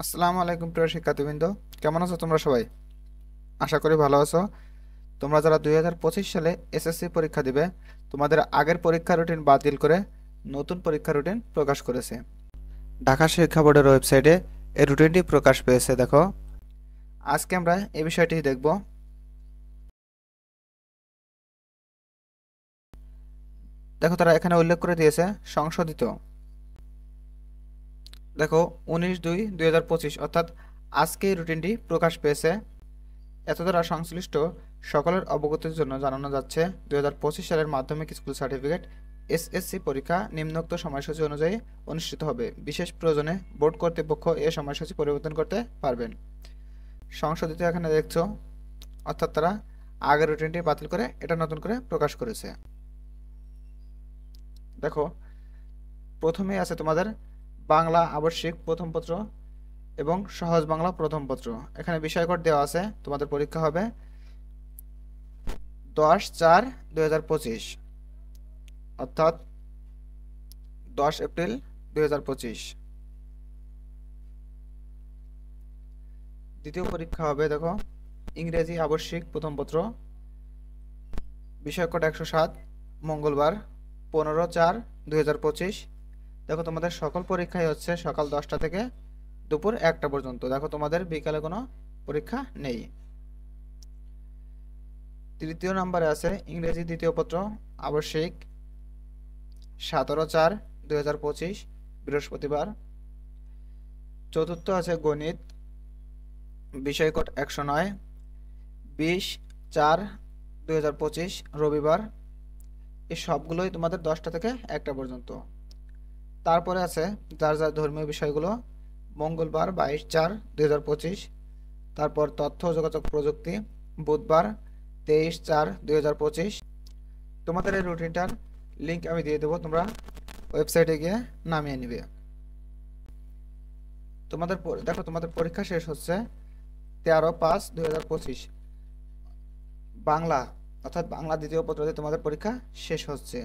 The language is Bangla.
আসসালামু আলাইকুম প্রিয় শিক্ষার্থীবৃন্দ, কেমন আছো তোমরা সবাই? আশা করি ভালো আছো। তোমরা যারা 2025 সালে এসএসসি পরীক্ষা দিবে, তোমাদের আগের পরীক্ষা রুটিন বাতিল করে নতুন পরীক্ষা রুটিন প্রকাশ করেছে। ঢাকা শিক্ষা বোর্ডের ওয়েবসাইটে এই রুটিনটি প্রকাশ পেয়েছে। দেখো, আজকে আমরা এই বিষয়টি দেখব। দেখো, তারা এখানে উল্লেখ করে দিয়েছে সংশোধিত। দেখো, 19/2/2025 অর্থাৎ আজকে এই রুটিনটি প্রকাশ পেয়েছে। এত দ্বারা সংশ্লিষ্ট সকলের অবগতির জন্য জানানো যাচ্ছে 2025 সালের মাধ্যমিক স্কুল সার্টিফিকেট এসএসসি পরীক্ষা নিম্নোক্ত সময়সূচি অনুযায়ী অনুষ্ঠিত হবে। বিশেষ প্রয়োজনে বোর্ড কর্তৃপক্ষ এ সময়সূচি পরিবর্তন করতে পারবেন। সংশোধিত এখানে দেখছো, অর্থাৎ তারা আগের রুটিনটি বাতিল করে এটা নতুন করে প্রকাশ করেছে। দেখো, প্রথমেই আছে তোমাদের বাংলা আবশ্যিক প্রথম পত্র এবং সহজ বাংলা প্রথম পত্র। এখানে বিষয়কট দেওয়া আছে। তোমাদের পরীক্ষা হবে 10/4/2025 অর্থাৎ 10 এপ্রিল 2025। দ্বিতীয় পরীক্ষা হবে, দেখো, ইংরেজি আবশ্যিক প্রথম পত্র, বিষয়কট 107, মঙ্গলবার 15/4/2025। দেখো, তোমাদের সকল পরীক্ষাই হচ্ছে সকাল 10টা থেকে দুপুর 1টা পর্যন্ত। দেখো, তোমাদের বিকালে কোনো পরীক্ষা নেই। তৃতীয় নম্বরে আছে ইংরেজি দ্বিতীয় পত্র আবশ্যিক 17/4/2025, বৃহস্পতিবার। চতুর্থ আছে গণিত, বিষয়কট 109, 20/4/2025, রবিবার। এই সবগুলোই তোমাদের 10টা থেকে 1টা পর্যন্ত। তারপরে আছে যার যার ধর্মীয় বিষয়গুলো, মঙ্গলবার 22/4/2025। তারপর তথ্য ও যোগাযোগ প্রযুক্তি, বুধবার 23/4/2025। তোমাদের এই রুটিনটার লিঙ্ক আমি দিয়ে দেবো, তোমরা ওয়েবসাইটে গিয়ে নামিয়ে নিবে। দেখো, তোমাদের পরীক্ষা শেষ হচ্ছে 13/5/2025। বাংলা অর্থাৎ বাংলা দ্বিতীয় পত্রতে তোমাদের পরীক্ষা শেষ হচ্ছে।